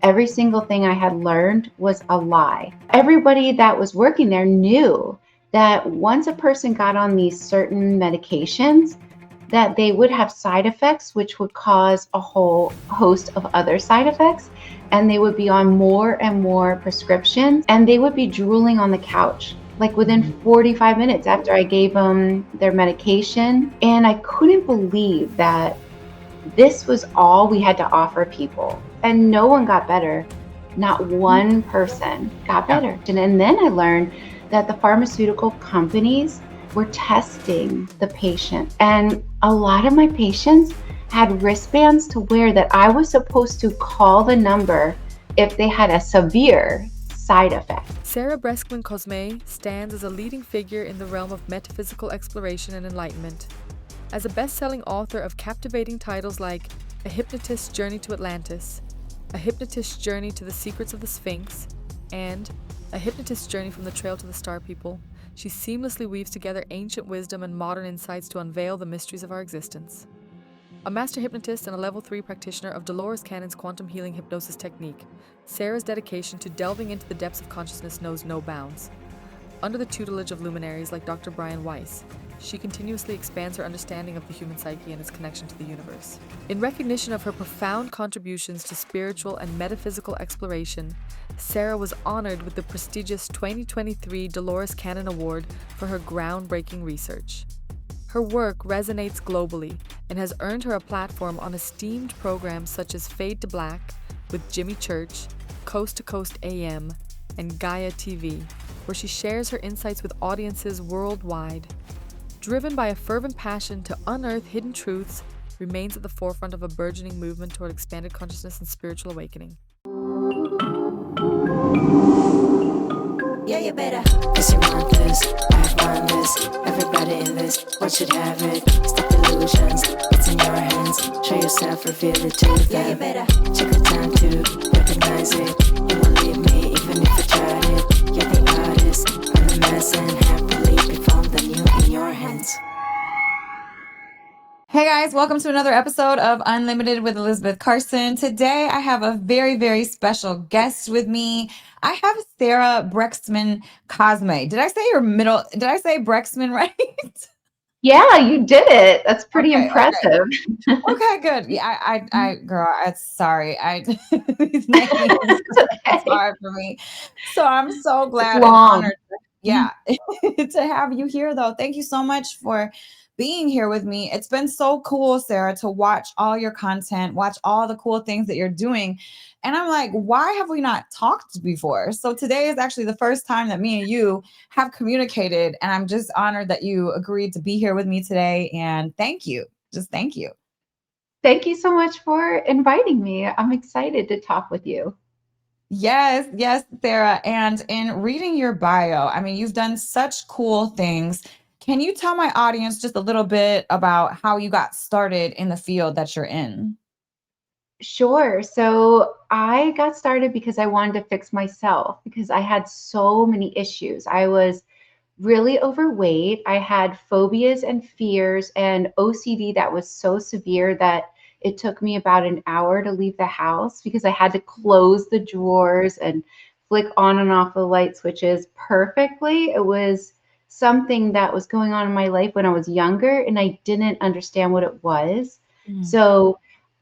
every single thing I had learned was a lie. Everybody that was working there knew that once a person got on these certain medications, that they would have side effects, which would cause a whole host of other side effects. And they would be on more and more prescriptions, and they would be drooling on the couch like within 45 minutes after I gave them their medication. And I couldn't believe that this was all we had to offer people. And no one got better. Not one person got better. And then I learned that the pharmaceutical companies were testing the patient. And a lot of my patients had wristbands to wear that I was supposed to call the number if they had a severe side effect. Sarah Breskman Cosme stands as a leading figure in the realm of metaphysical exploration and enlightenment. As a best-selling author of captivating titles like A Hypnotist's Journey to Atlantis, A Hypnotist's Journey to the Secrets of the Sphinx, and A Hypnotist's Journey from the Trail to the Star People, she seamlessly weaves together ancient wisdom and modern insights to unveil the mysteries of our existence. A master hypnotist and a level 3 practitioner of Dolores Cannon's quantum healing hypnosis technique, Sarah's dedication to delving into the depths of consciousness knows no bounds. Under the tutelage of luminaries like Dr. Brian Weiss, she continuously expands her understanding of the human psyche and its connection to the universe. In recognition of her profound contributions to spiritual and metaphysical exploration, Sarah was honored with the prestigious 2023 Dolores Cannon Award for her groundbreaking research. Her work resonates globally and has earned her a platform on esteemed programs such as Fade to Black with Jimmy Church, Coast to Coast AM, and Gaia TV, where she shares her insights with audiences worldwide. Driven by a fervent passion to unearth hidden truths, remains at the forefront of a burgeoning movement toward expanded consciousness and spiritual awakening. Yeah, you better. Cause you want this, I want this. Everybody in this, what should have it? Stop illusions, it's in your hands. Show yourself, reveal it to them. Yeah, you better. Take the time to recognize it. You won't leave me even if I tried it. You're the artist, I'm the mess, and happily be found the new in your hands. Hey guys, welcome to another episode of Unlimited with Elisabeth Carson. Today I have a very, very special guest with me. I have Sarah Breskman Cosme. Did I say Breskman right? Yeah, you did it. That's pretty impressive. Okay, good. Yeah, I girl, sorry. These names it's hard for me. So I'm so glad and honored. Yeah, to have you here though. Thank you so much for being here with me. It's been so cool, Sarah, to watch all your content, watch all the cool things that you're doing. And I'm like, why have we not talked before? So today is actually the first time that me and you have communicated. And I'm just honored that you agreed to be here with me today. And thank you. Just thank you. Thank you so much for inviting me. I'm excited to talk with you. Yes, Sarah. And in reading your bio, I mean, you've done such cool things. Can you tell my audience just a little bit about how you got started in the field that you're in? Sure. So I got started because I wanted to fix myself because I had so many issues. I was really overweight. I had phobias and fears and OCD that was so severe that it took me about an hour to leave the house because I had to close the drawers and flick on and off the light switches perfectly. It was something that was going on in my life when I was younger and I didn't understand what it was. So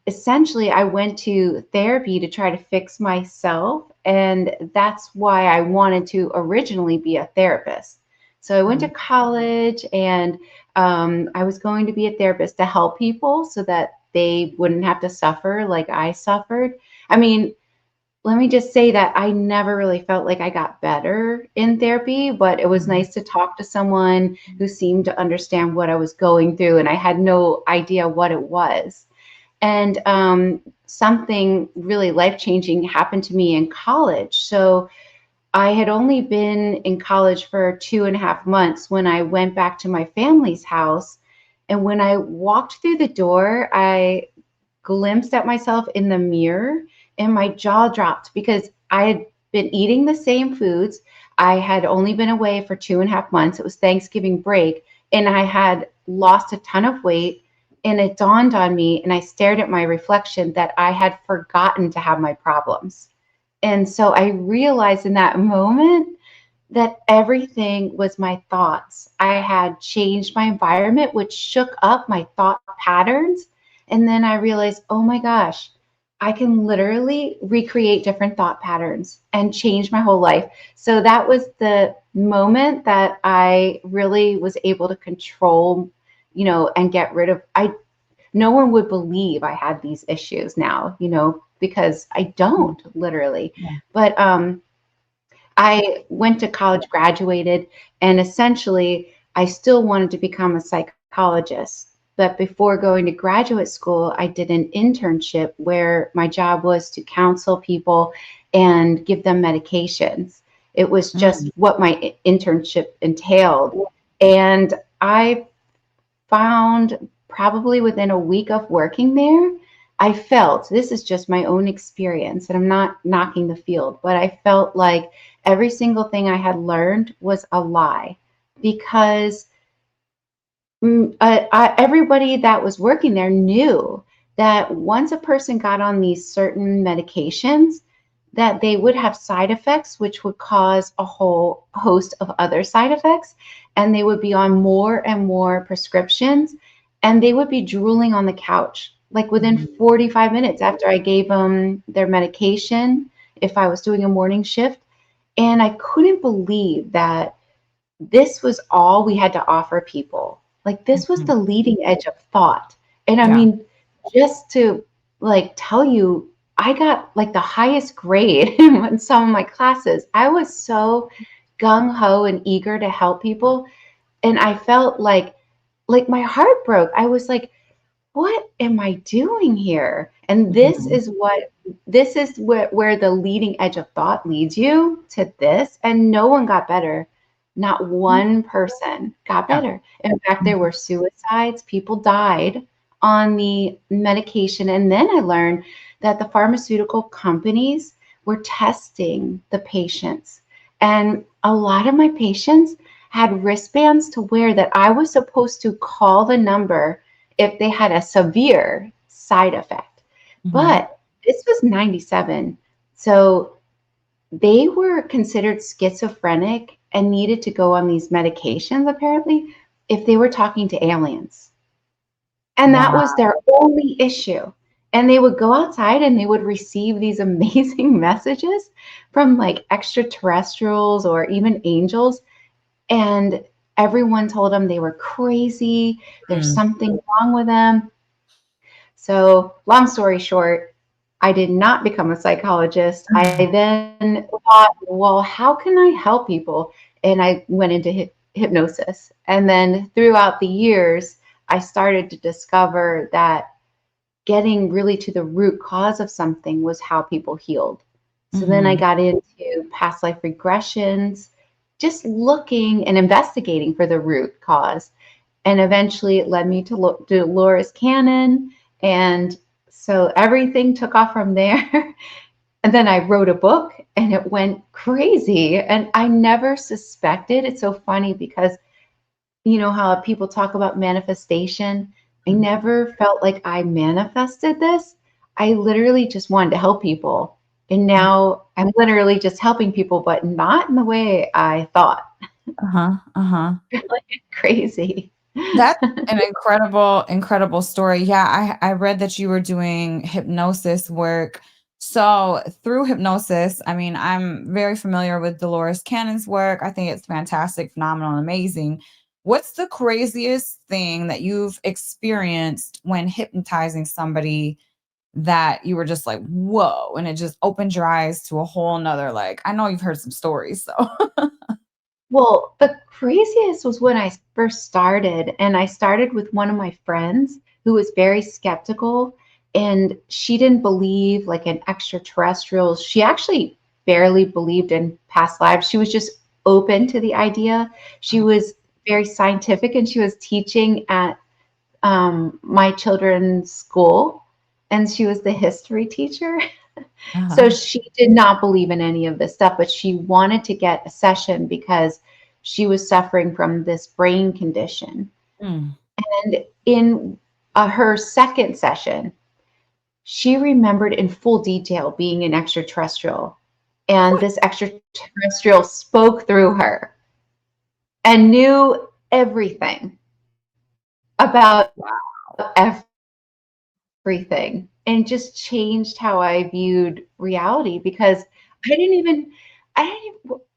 essentially I went to therapy to try to fix myself. And that's why I wanted to originally be a therapist. So I went to college and I was going to be a therapist to help people so that they wouldn't have to suffer like I suffered. I mean, let me just say that I never really felt like I got better in therapy, but it was nice to talk to someone who seemed to understand what I was going through, and I had no idea what it was. And something really life-changing happened to me in college. So I had only been in college for 2.5 months when I went back to my family's house. And when I walked through the door, I glimpsed at myself in the mirror and my jaw dropped because I had been eating the same foods. I had only been away for 2.5 months. It was Thanksgiving break and I had lost a ton of weight, And it dawned on me, and I stared at my reflection, that I had forgotten to have my problems. And so I realized in that moment that everything was my thoughts. I had changed my environment, which shook up my thought patterns. And then I realized, oh my gosh, I can literally recreate different thought patterns and change my whole life. So that was the moment that I really was able to control, and get rid of, no one would believe I had these issues now, because I don't literally. Yeah. But I went to college, graduated, and essentially I still wanted to become a psychologist. But before going to graduate school, I did an internship where my job was to counsel people and give them medications. It was just what my internship entailed. And I found, probably within a week of working there, I felt, this is just my own experience, and I'm not knocking the field, but I felt like every single thing I had learned was a lie, because everybody that was working there knew that once a person got on these certain medications, that they would have side effects, which would cause a whole host of other side effects. And they would be on more and more prescriptions, and they would be drooling on the couch, like within 45 minutes after I gave them their medication, if I was doing a morning shift. And I couldn't believe that this was all we had to offer people. Like, this was the leading edge of thought. And I mean, just to tell you, I got like the highest grade in some of my classes. I was so gung ho and eager to help people. And I felt like my heart broke. I was like, what am I doing here? And this is where the leading edge of thought leads you to this. And no one got better. Not one person got better. In fact, there were suicides. People died on the medication. And then I learned that the pharmaceutical companies were testing the patients. And a lot of my patients had wristbands to wear that I was supposed to call the number if they had a severe side effect. But this was 97. So they were considered schizophrenic and needed to go on these medications, apparently, if they were talking to aliens. And that was their only issue. And they would go outside and they would receive these amazing messages from like extraterrestrials or even angels. And everyone told them they were crazy. There's something wrong with them. So long story short, I did not become a psychologist. I then thought, well, how can I help people? And I went into hypnosis. And then throughout the years, I started to discover that getting really to the root cause of something was how people healed. So then I got into past life regressions, just looking and investigating for the root cause. And eventually it led me to Dolores Cannon. And so everything took off from there. And then I wrote a book and it went crazy. And I never suspected. It's so funny because you know how people talk about manifestation. I never felt like I manifested this. I literally just wanted to help people. And now I'm literally just helping people, but not in the way I thought. Like crazy. That's an incredible story. Yeah, I read that you were doing hypnosis work. So through hypnosis, I mean, I'm very familiar with Dolores Cannon's work. I think it's fantastic, phenomenal, and amazing. What's the craziest thing that you've experienced when hypnotizing somebody that you were just like, whoa, and it just opened your eyes to a whole nother, like, I know you've heard some stories, so. Well, the craziest was when I first started, and I started with one of my friends who was very skeptical, and she didn't believe like in extraterrestrials. She actually barely believed in past lives. She was just open to the idea. She was very scientific, and she was teaching at my children's school, and she was the history teacher. So she did not believe in any of this stuff, but she wanted to get a session because she was suffering from this brain condition. And in her second session, she remembered in full detail being an extraterrestrial. And this extraterrestrial spoke through her and knew everything about everything, and just changed how I viewed reality, because I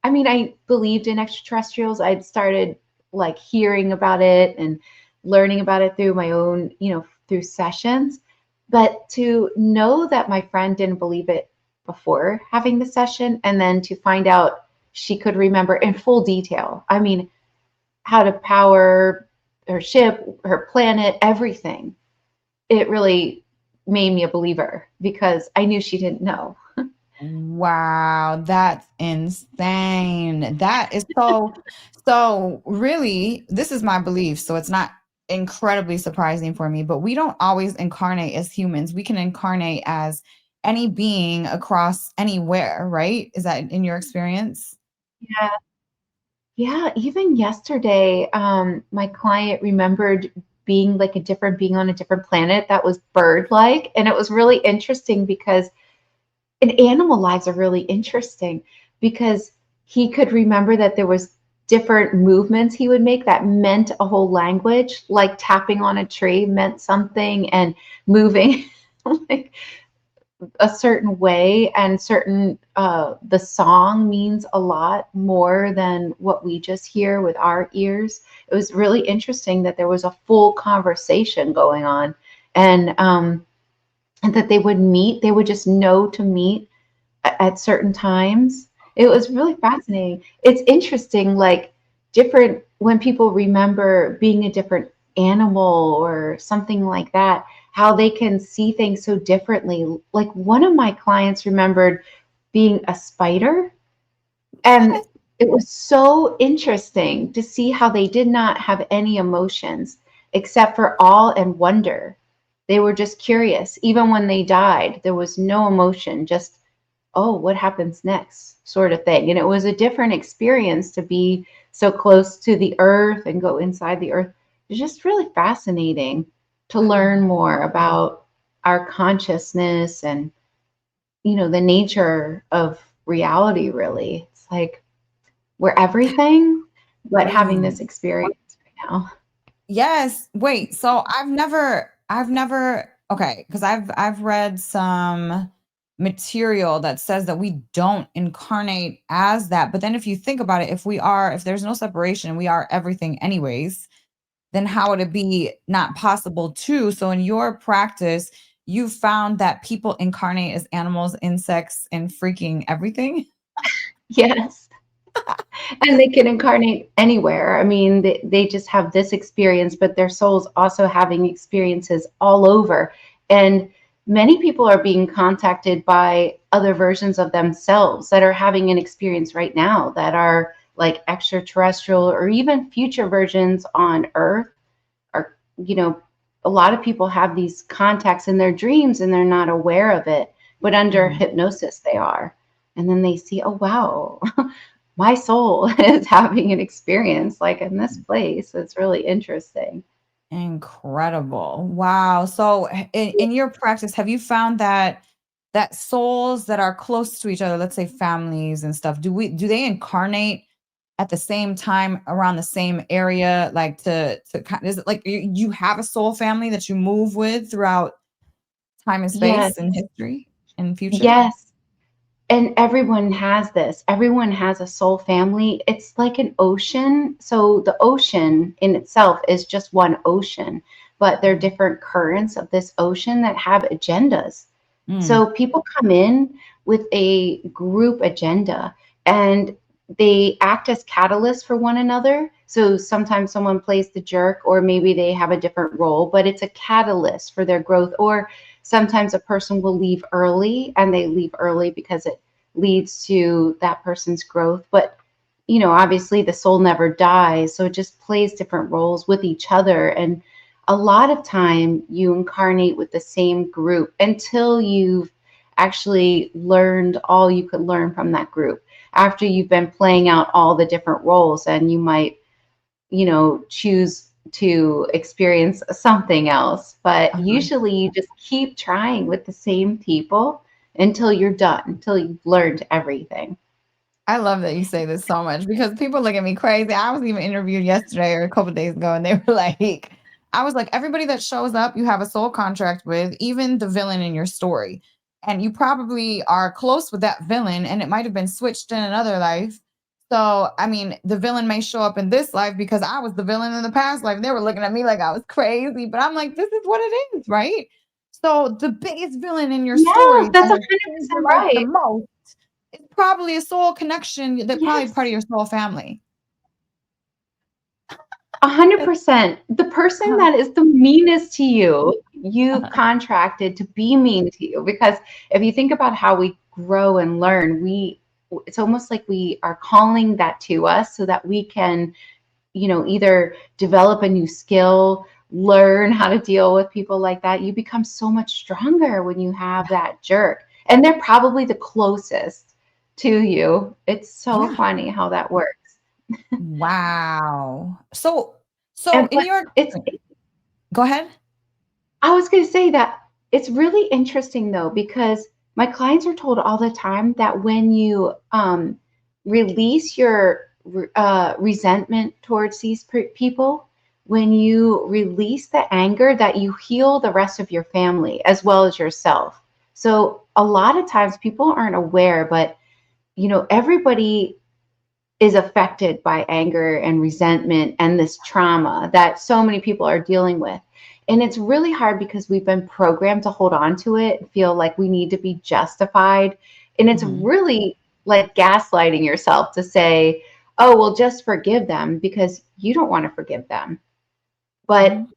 mean, I believed in extraterrestrials. I'd started like hearing about it and learning about it through my own, through sessions. But to know that my friend didn't believe it before having the session, and then to find out she could remember in full detail, I mean, how to power her ship, her planet, everything. It really made me a believer because I knew she didn't know. Wow, that's insane. That is so really, this is my belief, so it's not incredibly surprising for me, but we don't always incarnate as humans. We can incarnate as any being across anywhere, right? Is that in your experience? Yeah. Yeah, even yesterday, my client remembered being like a different being on a different planet that was bird-like, and it was really interesting because, and animal lives are really interesting because he could remember that there was different movements he would make that meant a whole language, like tapping on a tree meant something, and moving like a certain way, and certain the song means a lot more than what we just hear with our ears. It was really interesting that there was a full conversation going on, and that they would just know to meet at certain times. It was really fascinating. It's interesting, like different when people remember being a different animal or something like that, how they can see things so differently. Like one of my clients remembered being a spider, and it was so interesting to see how they did not have any emotions except for awe and wonder. They were just curious. Even when they died, there was no emotion, just, oh, what happens next, sort of thing. And it was a different experience to be so close to the earth and go inside the earth. It's just really fascinating to learn more about our consciousness and, the nature of reality, really. It's like we're everything, but having this experience right now. Yes. Wait, so I've never okay, because I've read some material that says that we don't incarnate as that. But then if you think about it, if there's no separation, we are everything anyways, then how would it be not possible too? So in your practice, you found that people incarnate as animals, insects, and freaking everything? Yes. And they can incarnate anywhere. I mean, they just have this experience, but their soul's also having experiences all over. And many people are being contacted by other versions of themselves that are having an experience right now that are like extraterrestrial, or even future versions on Earth. Or, a lot of people have these contacts in their dreams and they're not aware of it, but under hypnosis they are. And then they see, oh, wow, my soul is having an experience like in this place. It's really interesting. Incredible. Wow. So in your practice, have you found that souls that are close to each other, let's say families and stuff, do they incarnate at the same time around the same area, like is it like you have a soul family that you move with throughout time and Yes, space and history and future? yes. And everyone has this. Everyone has a soul family. It's like an ocean. So the ocean in itself is just one ocean, but there are different currents of this ocean that have agendas. Mm, So people come in with a group agenda, and they act as catalysts for one another. So sometimes someone plays the jerk, or maybe they have a different role, but it's a catalyst for their growth. Or sometimes a person will leave early, and they leave early because it leads to that person's growth. But obviously the soul never dies, so it just plays different roles with each other. And a lot of time you incarnate with the same group until you've actually learned all you could learn from that group. After you've been playing out all the different roles, and you might choose to experience something else. But Uh-huh. usually you just keep trying with the same people until you're done, until you've learned everything. I love that you say this so much because people look at me crazy. I was even interviewed yesterday or a couple days ago, and they were like, I was like, everybody that shows up, you have a soul contract with, even the villain in your story. And you probably are close with that villain, and it might have been switched in another life. So, I mean, the villain may show up in this life because I was the villain in the past life. They were looking at me like I was crazy, but I'm like, this is what it is, right? So, the biggest villain in your story Yes, that that's has changed your 100% life the right. most, it's probably a soul connection that probably Yes. part of your soul family. 100%. The person Uh-huh, that is the meanest to you, you uh-huh, contracted to be mean to you. Because if you think about how we grow and learn, it's almost like we are calling that to us so that we can, either develop a new skill, learn how to deal with people like that. You become so much stronger when you have that jerk. And they're probably the closest to you. It's so yeah. funny how that works. Wow. So And in but your it's go ahead. I was going to say that it's really interesting though, because my clients are told all the time that when you release your resentment towards these people, when you release the anger, that you heal the rest of your family as well as yourself. So a lot of times people aren't aware, but everybody is affected by anger and resentment and this trauma that so many people are dealing with. And it's really hard because we've been programmed to hold on to it, feel like we need to be justified. And it's Mhm, really like gaslighting yourself to say, oh, well, just forgive them because you don't want to forgive them. But mhm,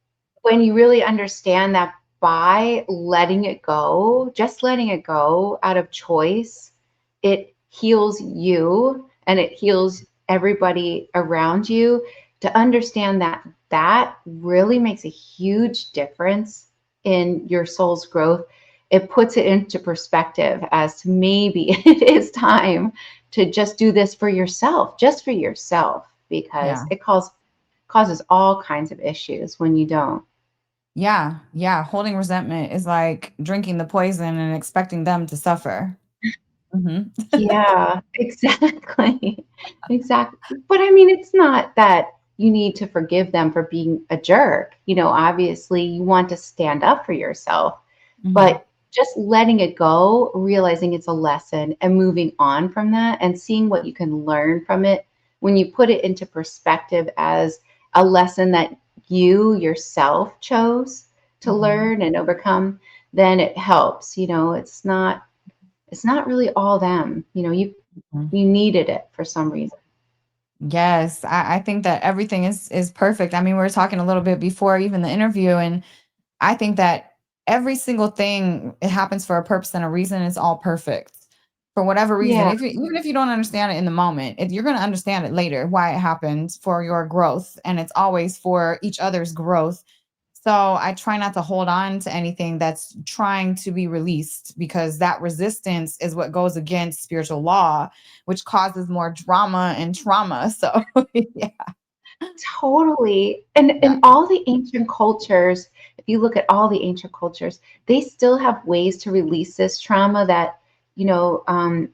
when you really understand that by letting it go, just letting it go out of choice, it heals you and it heals everybody around you. To understand that that really makes a huge difference in your soul's growth. It puts it into perspective as to maybe it is time to just do this for yourself, just for yourself, because yeah. it causes all kinds of issues when you don't. Yeah, yeah, holding resentment is like drinking the poison and expecting them to suffer. Mhm. Yeah, exactly. Exactly. But I mean, it's not that you need to forgive them for being a jerk. Obviously, you want to stand up for yourself, Mhm, but just letting it go, realizing it's a lesson and moving on from that and seeing what you can learn from it when you put it into perspective as a lesson that you yourself chose to mhm, learn and overcome, then it helps. It's not really all them. mhm. You needed it for some reason. Yes, I think that everything is perfect. I mean, we were talking a little bit before even the interview, and I think that every single thing, it happens for a purpose and a reason. It's all perfect for whatever reason. Yeah. If you, even if you don't understand it in the moment, you're going to understand it later why it happened for your growth, and it's always for each other's growth. So I try not to hold on to anything that's trying to be released because that resistance is what goes against spiritual law, which causes more drama and trauma. So yeah, Totally. And yeah. in all the ancient cultures, if you look at all the ancient cultures, they still have ways to release this trauma that, you know, um,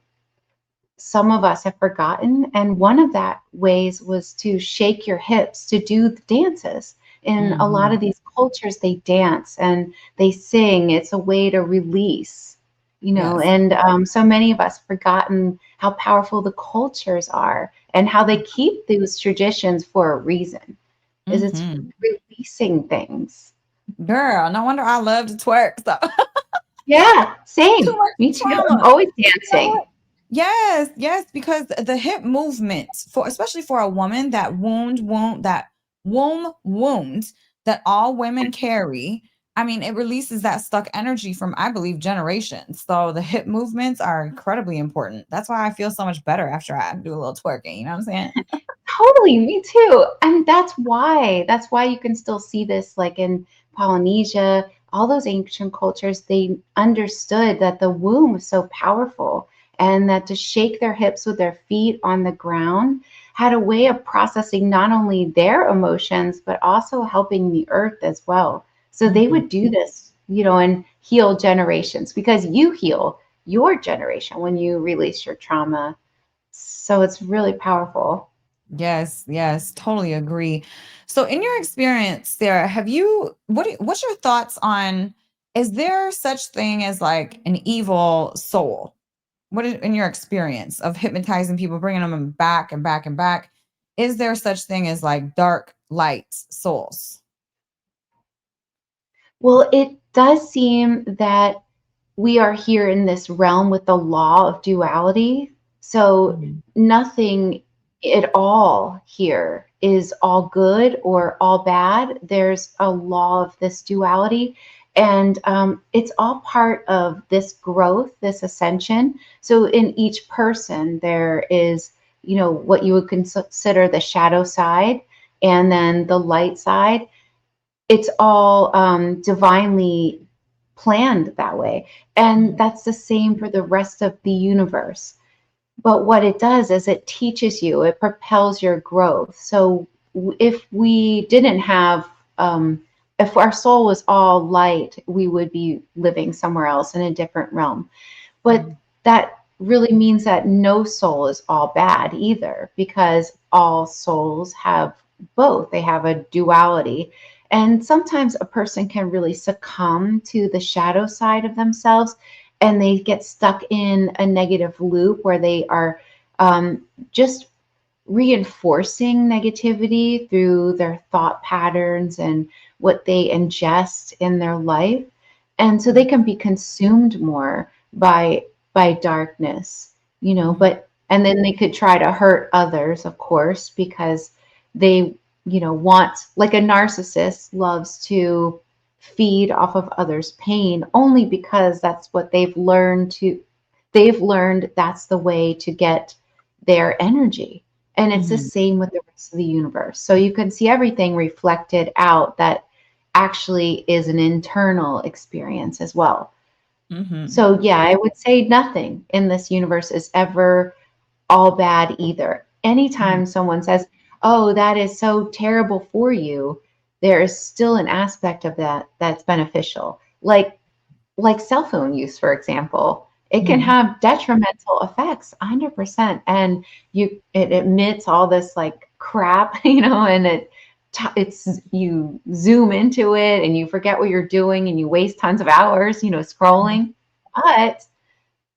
some of us have forgotten. And one of that ways was to shake your hips, to do the dances. In a lot Mhm. of these cultures, they dance and they sing. It's a way to release, Yes. and so many of us forgotten how powerful the cultures are and how they keep those traditions for a reason, is it's Mhm. releasing things. Girl, no wonder I love to twerk. So Yeah, too same. much Me too. I'm trauma. always You know dancing. what? Yes, yes, because the hip movement for especially for a woman, that womb wound that all women carry. I mean, it releases that stuck energy from, I believe, generations. So the hip movements are incredibly important. That's why I feel so much better after I do a little twerking. You know what I'm saying? Totally, me too. And that's why you can still see this like in Polynesia, all those ancient cultures, they understood that the womb was so powerful and that to shake their hips with their feet on the ground had a way of processing not only their emotions, but also helping the earth as well. So they would do this, and heal generations, because you heal your generation when you release your trauma. So it's really powerful. Yes, yes, totally agree. So in your experience, Sarah, what's your thoughts on, is there such thing as like an evil soul? What is, in your experience of hypnotizing people, bringing them back and back and back, is there such thing as like dark light souls? Well, it does seem that we are here in this realm with the law of duality. So nothing at all here is all good or all bad. There's a law of this duality. And it's all part of this growth, this ascension. So in each person, there is, what you would consider the shadow side and then the light side. It's all divinely planned that way. And that's the same for the rest of the universe. But what it does is it teaches you, it propels your growth. So if we didn't have, if our soul was all light, we would be living somewhere else in a different realm. But that really means that no soul is all bad either, because all souls have both. They have a duality. And sometimes a person can really succumb to the shadow side of themselves, and they get stuck in a negative loop where they are just reinforcing negativity through their thought patterns and what they ingest in their life. And so they can be consumed more by darkness, but and then they could try to hurt others, of course, because they, want, like a narcissist loves to feed off of others' pain only because that's what they've learned that's the way to get their energy. And it's the same with the rest of the universe. So you can see everything reflected out that actually is an internal experience as well. So yeah, I would say nothing in this universe is ever all bad either. Anytime someone says, "Oh, that is so terrible for you," there is still an aspect of that that's beneficial. Like cell phone use, for example, it can have detrimental effects 100%. And it emits all this like crap, and it's you zoom into it and you forget what you're doing and you waste tons of hours, scrolling. But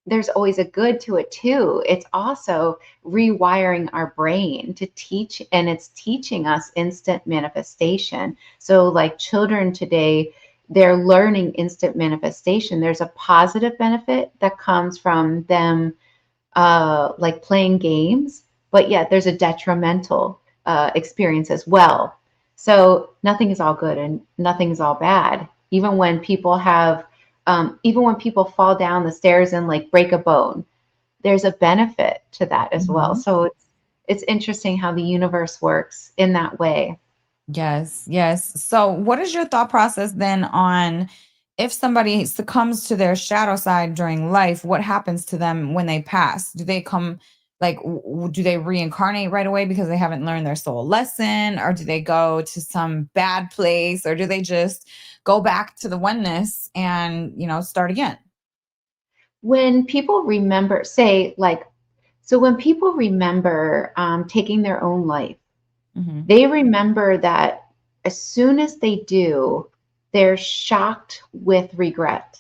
there's always a good to it too. It's also rewiring our brain to teach, and it's teaching us instant manifestation. So like children today, they're learning instant manifestation. There's a positive benefit that comes from them like playing games, but yet there's a detrimental experience as well. So nothing is all good and nothing is all bad. Even when people fall down the stairs and like break a bone, there's a benefit to that as well. So it's interesting how the universe works in that way. Yes, yes. So, what is your thought process then on if somebody succumbs to their shadow side during life, what happens to them when they pass? Do they come like, do they reincarnate right away because they haven't learned their soul lesson, or do they go to some bad place, or do they just go back to the oneness and, start again? When people remember, when people remember taking their own life, they remember that as soon as they do, they're shocked with regret.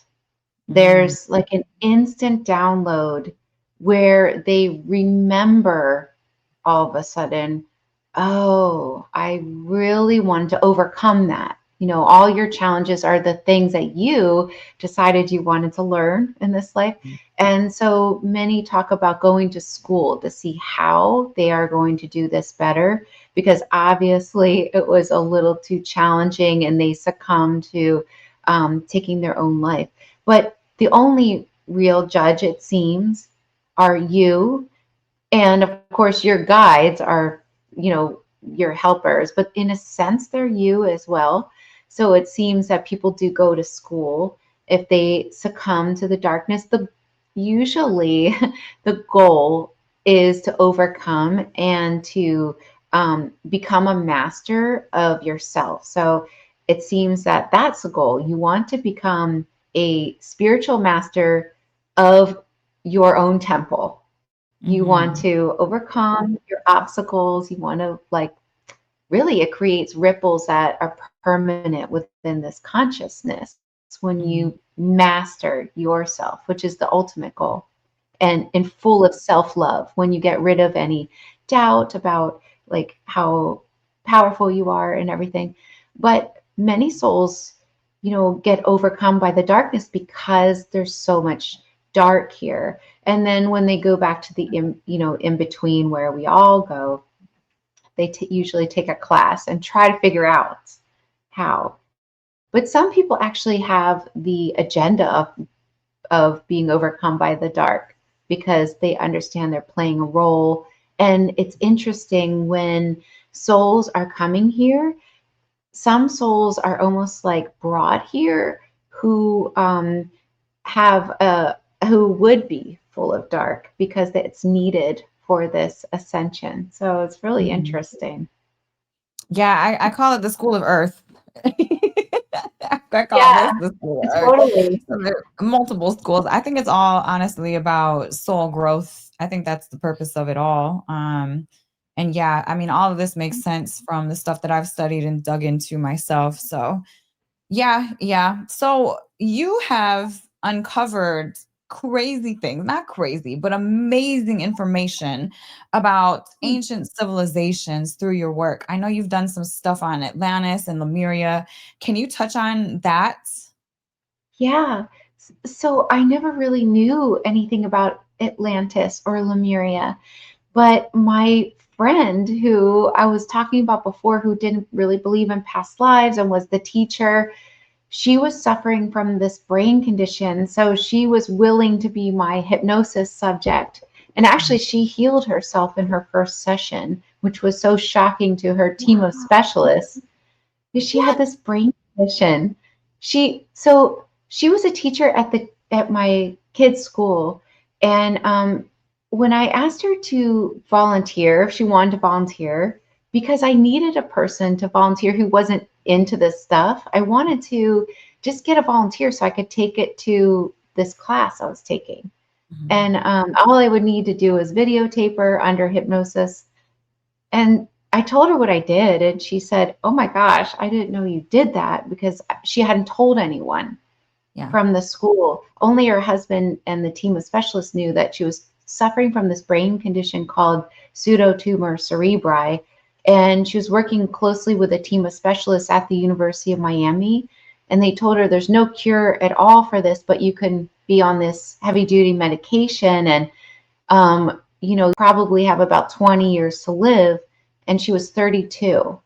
There's like an instant download where they remember all of a sudden, oh, I really wanted to overcome that. All your challenges are the things that you decided you wanted to learn in this life. And so many talk about going to school to see how they are going to do this better, because obviously it was a little too challenging and they succumbed to taking their own life. But the only real judge, it seems, are you. And of course, your guides are, your helpers, but in a sense, they're you as well. So it seems that people do go to school if they succumb to the darkness. usually the goal is to overcome and to become a master of yourself. So it seems that that's the goal. You want to become a spiritual master of your own temple. You want Mm-hmm. to overcome your obstacles. You want to, like, really, it creates ripples that are permanent within this consciousness when Mm-hmm. you master yourself, which is the ultimate goal, and full of self-love, when you get rid of any doubt about like how powerful you are and everything. But many souls, get overcome by the darkness because there's so much dark here. And then when they go back to the in between where we all go, they usually take a class and try to figure out how. But some people actually have the agenda of being overcome by the dark because they understand they're playing a role. And it's interesting when souls are coming here, some souls are almost like brought here who have a who would be full of dark because it's needed for this ascension. So it's really Mm-hmm. interesting. Yeah, I call it the school of earth. I call Yeah, this the school of earth. totally. So there are multiple schools. I think it's all honestly about soul growth. I think that's the purpose of it all. And yeah, I mean, all of this makes sense from the stuff that I've studied and dug into myself. So yeah, yeah. So you have uncovered crazy things, not crazy, but amazing information about ancient civilizations through your work. I know you've done some stuff on Atlantis and Lemuria. Can you touch on that? Yeah. So I never really knew anything about Atlantis or Lemuria, but my friend who I was talking about before, who didn't really believe in past lives and was the teacher, she was suffering from this brain condition. So she was willing to be my hypnosis subject. And actually, she healed herself in her first session, which was so shocking to her team of Wow. specialists. She had What? this brain condition. She was a teacher at my kids' school, and when I asked her to volunteer, if she wanted to volunteer, because I needed a person to volunteer who wasn't into this stuff, I wanted to just get a volunteer so I could take it to this class I was taking. Mhm. And all I would need to do was videotape her under hypnosis, and I told her what I did, and she said, "Oh my gosh, I didn't know you did that," because she hadn't told anyone Yeah. from the school. Only her husband and the team of specialists knew that she was suffering from this brain condition called pseudotumor cerebri. And she was working closely with a team of specialists at the University of Miami. And they told her there's no cure at all for this, but you can be on this heavy duty medication. And probably have about 20 years to live. And she was 32.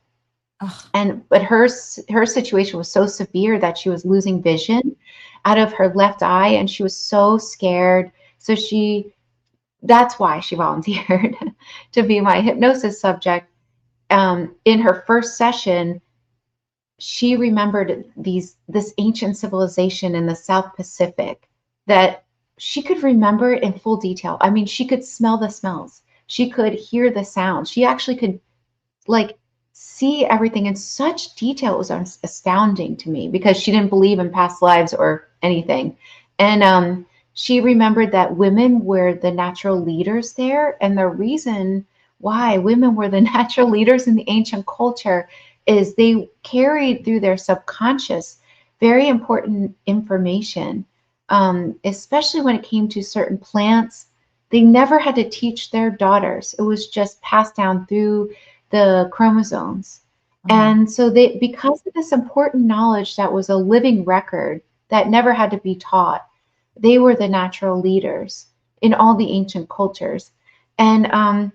Ugh. But her situation was so severe that she was losing vision out of her left eye, and she was so scared. So that's why she volunteered to be my hypnosis subject. In her first session, she remembered this ancient civilization in the South Pacific that she could remember it in full detail. I mean, she could smell the smells. She could hear the sounds. She actually could, like, see everything in such detail. It was astounding to me because she didn't believe in past lives or anything. And she remembered that women were the natural leaders there. And the reason why women were the natural leaders in the ancient culture is they carried through their subconscious very important information, especially when it came to certain plants. They never had to teach their daughters. It was just passed down through the chromosomes. Uh-huh. And so they, because of this important knowledge that was a living record that never had to be taught, they were the natural leaders in all the ancient cultures. And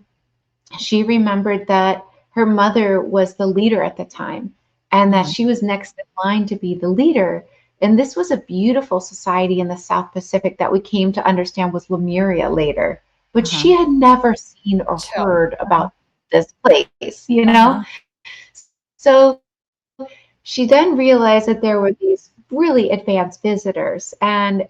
she remembered that her mother was the leader at the time and that Uh-huh. she was next in line to be the leader. And this was a beautiful society in the South Pacific that we came to understand was Lemuria later. But Uh-huh. she had never seen or Chill. heard about this place, you know? Uh-huh. So she then realized that there were these really advanced visitors, and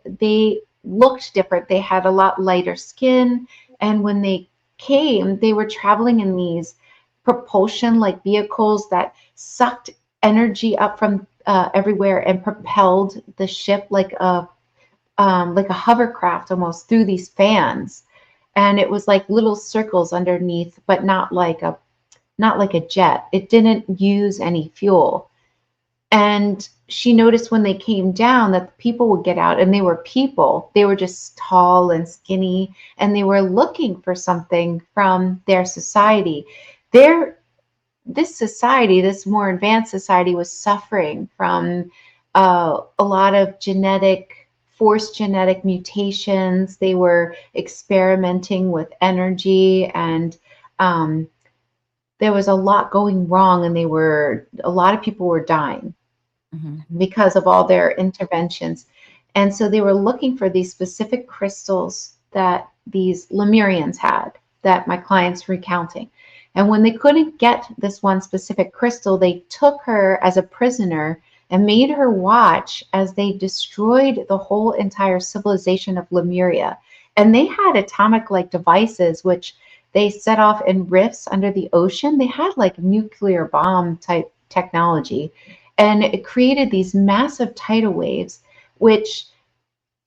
looked different. They had a lot lighter skin. And when they came, they were traveling in these propulsion like vehicles that sucked energy up from everywhere and propelled the ship like a hovercraft almost through these fans. And it was like little circles underneath, but not like a jet. It didn't use any fuel. And she noticed when they came down that the people would get out, and they were people. They were just tall and skinny, and they were looking for something from their society. This society, this more advanced society, was suffering from a lot of forced genetic mutations. They were experimenting with energy, and there was a lot going wrong, and a lot of people were dying because of all their interventions. And so they were looking for these specific crystals that these Lemurians had, that my clients were recounting. And when they couldn't get this one specific crystal, they took her as a prisoner and made her watch as they destroyed the whole entire civilization of Lemuria. And they had atomic-like devices, which they set off in rifts under the ocean. They had like nuclear bomb type technology. And it created these massive tidal waves, which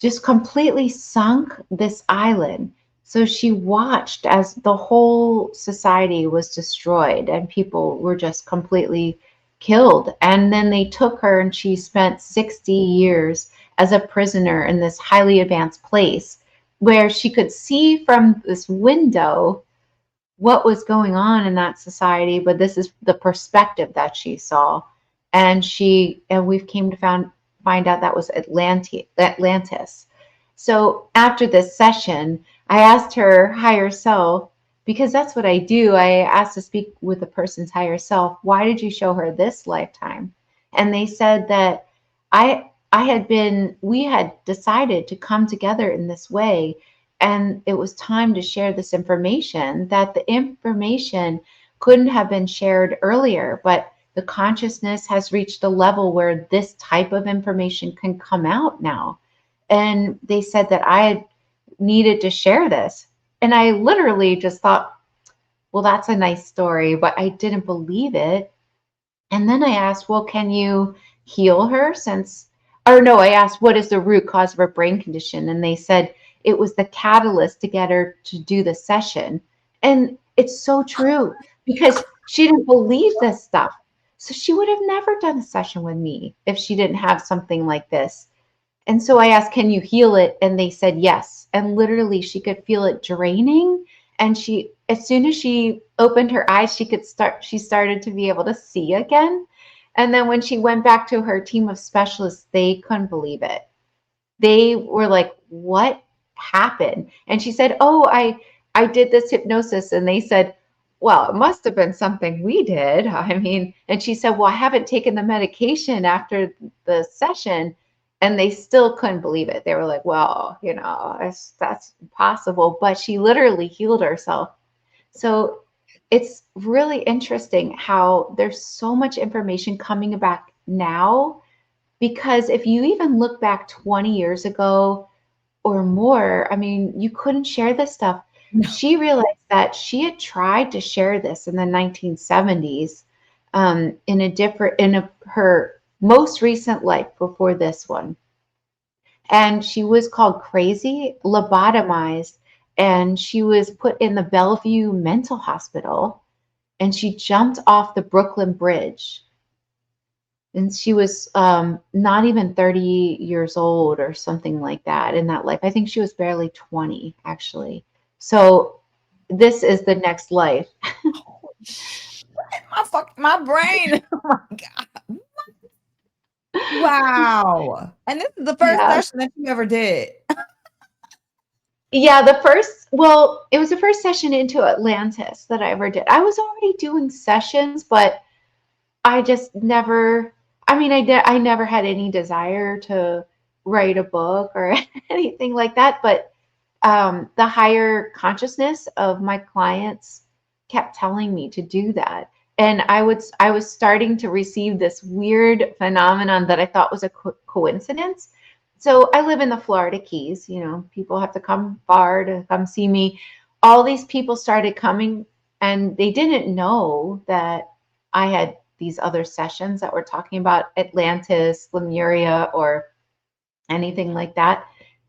just completely sunk this island. So she watched as the whole society was destroyed and people were just completely killed. And then they took her, and she spent 60 years as a prisoner in this highly advanced place where she could see from this window what was going on in that society. But this is the perspective that she saw. And we've came to find out that was Atlantis. So after this session, I asked her higher self, because that's what I do. I asked to speak with the person's higher self. Why did you show her this lifetime? And they said that we had decided to come together in this way, and it was time to share this information, that the information couldn't have been shared earlier, but the consciousness has reached a level where this type of information can come out now. And they said that I had needed to share this. And I literally just thought, well, that's a nice story, but I didn't believe it. And then I asked, well, can you heal her I asked, what is the root cause of her brain condition? And they said it was the catalyst to get her to do the session. And it's so true, because she didn't believe this stuff. So she would have never done a session with me if she didn't have something like this. And so I asked, can you heal it? And they said yes. And literally she could feel it draining. And as soon as she opened her eyes, she started to be able to see again. And then when she went back to her team of specialists, they couldn't believe it. They were like, what happened? And she said, oh, I did this hypnosis. And they said, well, it must have been something we did. I mean, and she said, well, I haven't taken the medication after the session. And they still couldn't believe it. They were like, well, that's impossible. But she literally healed herself. So it's really interesting how there's so much information coming back now, because if you even look back 20 years ago or more, I mean, you couldn't share this stuff. No. She realized that she had tried to share this in the 1970s in her most recent life before this one. And she was called crazy, lobotomized, and she was put in the Bellevue Mental Hospital, and she jumped off the Brooklyn Bridge. And she was not even 30 years old or something like that in that life. I think she was barely 20, actually. So this is the next life. my brain. Oh my God. Wow. And this is the first session that you ever did. Yeah, it was the first session into Atlantis that I ever did. I was already doing sessions, but I just never, I never had any desire to write a book or anything like that. But the higher consciousness of my clients kept telling me to do that. And I was starting to receive this weird phenomenon that I thought was a coincidence. So I live in the Florida Keys, you know, people have to come far to come see me. All these people started coming and they didn't know that I had these other sessions that were talking about Atlantis, Lemuria, or anything like that.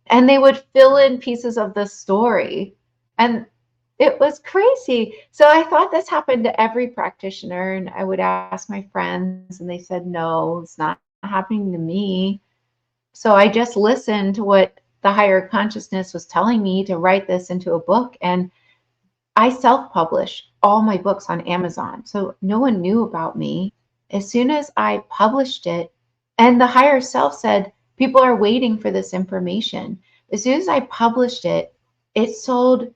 And they would fill in pieces of the story. And it was crazy. So I thought this happened to every practitioner. And I would ask my friends, and they said, no, it's not happening to me. So I just listened to what the higher consciousness was telling me to write this into a book. And I self-published all my books on Amazon. So no one knew about me. As soon as I published it, and the higher self said, people are waiting for this information. As soon as I published it, it sold,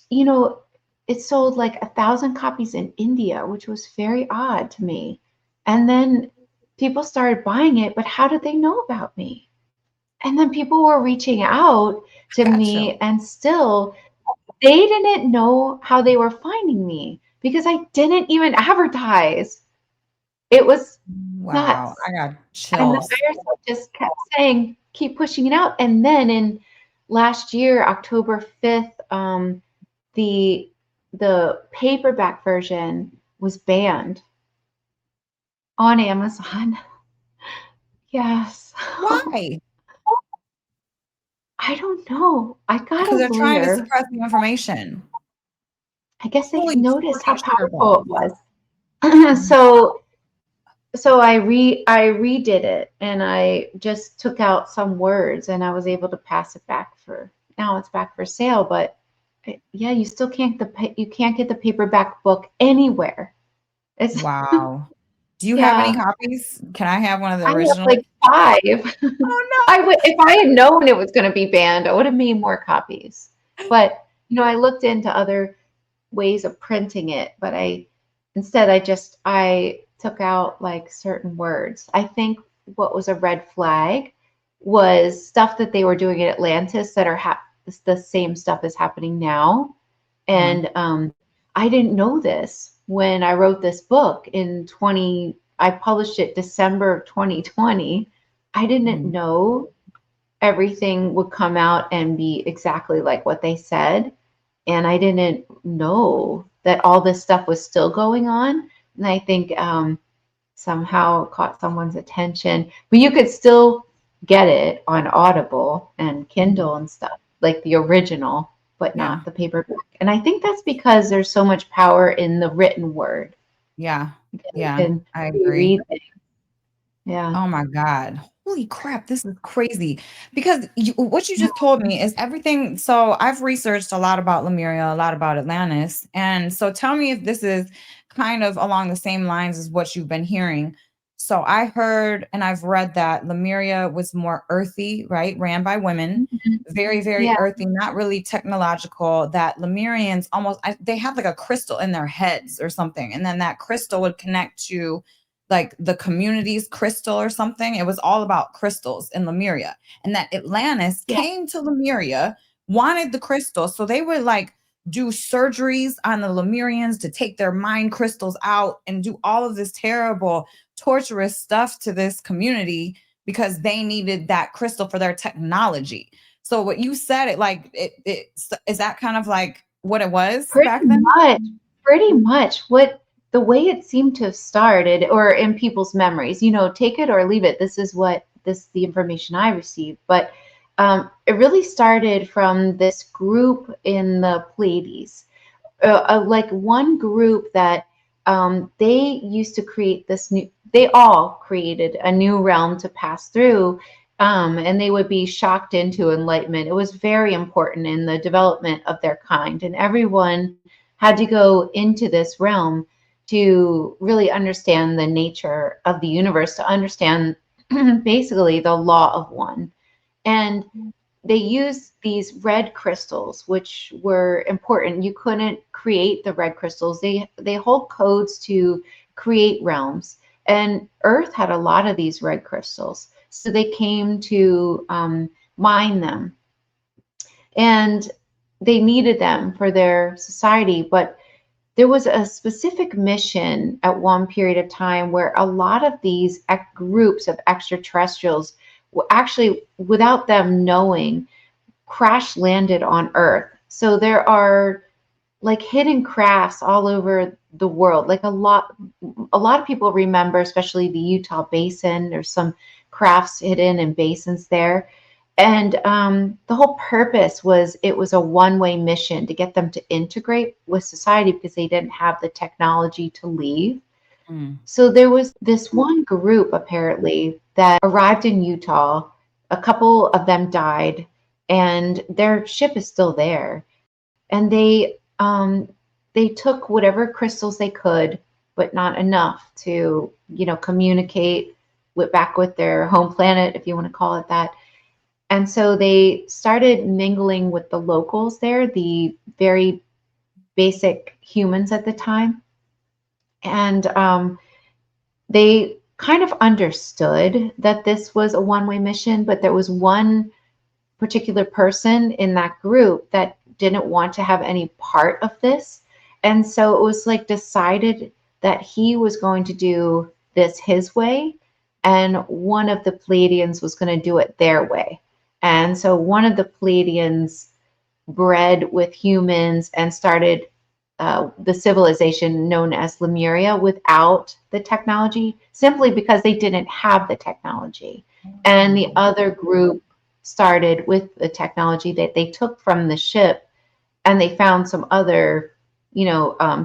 you know, it sold like 1,000 copies in India, which was very odd to me. And then people started buying it, but how did they know about me? And then people were reaching out to me, and still they didn't know how they were finding me because I didn't even advertise. It was Wow, nuts. I got And the chills. higher self just kept saying, keep pushing it out. And then in last year, October 5th, the paperback version was banned on Amazon. Yes. Why? I don't know. I got Because a they're trying to lawyer. suppress the information. I guess they Holy noticed how trash powerful turbo. it was. So I redid it, and I just took out some words, and I was able to pass it back for, now it's back for sale. But yeah, you still can't you can't get the paperback book anywhere. It's Wow. Do you have any yeah. copies? Can I have one of the I have originals? like 5. Oh I would, if I had known it was going to be banned, I would have made more copies. But you know, I looked into other ways of printing it, but I took out like certain words. I think what was a red flag was stuff that they were doing at Atlantis that are the same stuff is happening now. no. And I didn't know this when I wrote this book I published it December of 2020. I didn't Mhm. know everything would come out and be exactly like what they said. And I didn't know that all this stuff was still going on. And I think somehow caught someone's attention. But you could still get it on Audible and Kindle and stuff, like the original, but Yeah. not the paperback. And I think that's because there's so much power in the written word. Yeah. You Yeah. can I agree. read it. Yeah. Oh my God. Holy crap, this is crazy. Because what you just told me is everything. So I've researched a lot about Lemuria, a lot about Atlantis. And so tell me if this is kind of along the same lines as what you've been hearing. So I heard and I've read that Lemuria was more earthy, right? Ran by women, Mhm. very, very Yeah. earthy, not really technological. That Lemurians they have like a crystal in their heads or something. And then that crystal would connect to like the community's crystal or something. It was all about crystals in Lemuria. And that Atlantis Yeah. came to Lemuria, wanted the crystal. So they would like do surgeries on the Lemurians to take their mind crystals out and do all of this terrible, torturous stuff to this community because they needed that crystal for their technology. So what you said, is that kind of like what it was Pretty back then? much. Pretty much. What the way it seemed to have started, or in people's memories, you know, take it or leave it. This is the information I received. But it really started from this group in the Pleiades, like one group that they used to create they all created a new realm to pass through, and they would be shocked into enlightenment. It was very important in the development of their kind, and everyone had to go into this realm to really understand the nature of the universe, to understand basically the law of one. And they used these red crystals, which were important. You couldn't create the red crystals. They hold codes to create realms. And Earth had a lot of these red crystals. So they came to mine them. And they needed them for their society. But there was a specific mission at one period of time where a lot of these groups of extraterrestrials actually, without them knowing, crash landed on Earth. So there are like hidden crafts all over the world. Like a lot of people remember, especially the Utah Basin. There's some crafts hidden in basins there. And the whole purpose was it was a one-way mission to get them to integrate with society because they didn't have the technology to leave. So there was this one group apparently that arrived in Utah. A couple of them died, and their ship is still there. And they took whatever crystals they could, but not enough to, communicate back with their home planet, if you want to call it that. And so they started mingling with the locals there, the very basic humans at the time. And they kind of understood that this was a one-way mission, but there was one particular person in that group that didn't want to have any part of this. And so it was like decided that he was going to do this his way, and one of the Pleiadians was going to do it their way. And so one of the Pleiadians bred with humans and started the civilization known as Lemuria without the technology, simply because they didn't have the technology. And the other group started with the technology that they took from the ship, and they found some other,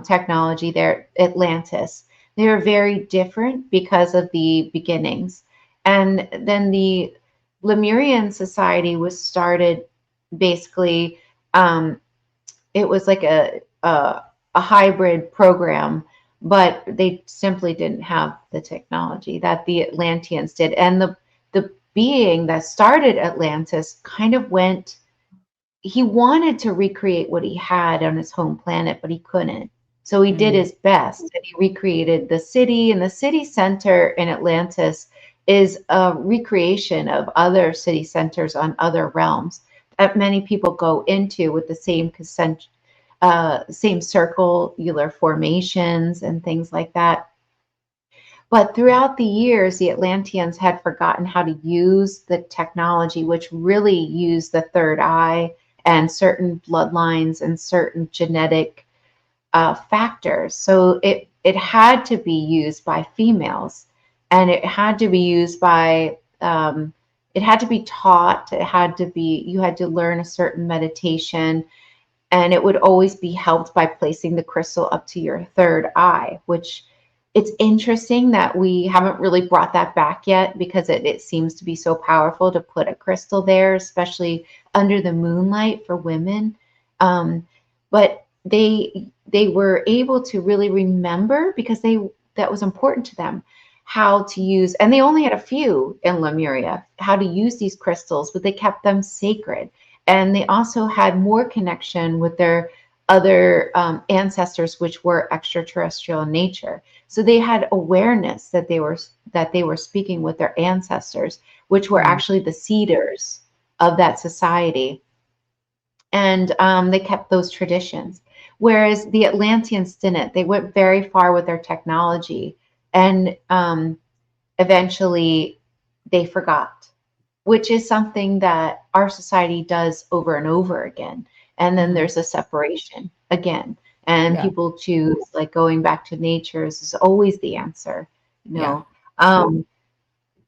technology there, Atlantis. They were very different because of the beginnings. And then the Lemurian society was started basically, it was like a hybrid program, but they simply didn't have the technology that the Atlanteans did. And the being that started Atlantis kind of he wanted to recreate what he had on his home planet, but he couldn't. So he did his best, and he recreated the city, and the city center in Atlantis is a recreation of other city centers on other realms that many people go into with the same circular formations and things like that. But throughout the years, the Atlanteans had forgotten how to use the technology, which really used the third eye and certain bloodlines and certain genetic factors. So it had to be used by females, and it had to be used by, it had to be taught. You had to learn a certain meditation, and it would always be helped by placing the crystal up to your third eye, which it's interesting that we haven't really brought that back yet, because it seems to be so powerful to put a crystal there, especially under the moonlight for women. But they were able to really remember, because that was important to them, how to use, and they only had a few in Lemuria, how to use these crystals, but they kept them sacred. And they also had more connection with their other ancestors, which were extraterrestrial in nature. So they had awareness that they were speaking with their ancestors, which were actually the seeders of that society. And they kept those traditions. Whereas the Atlanteans didn't. They went very far with their technology, and eventually they forgot, which is something that our society does over and over again. And then there's a separation again, and people choose, like, going back to nature is always the answer,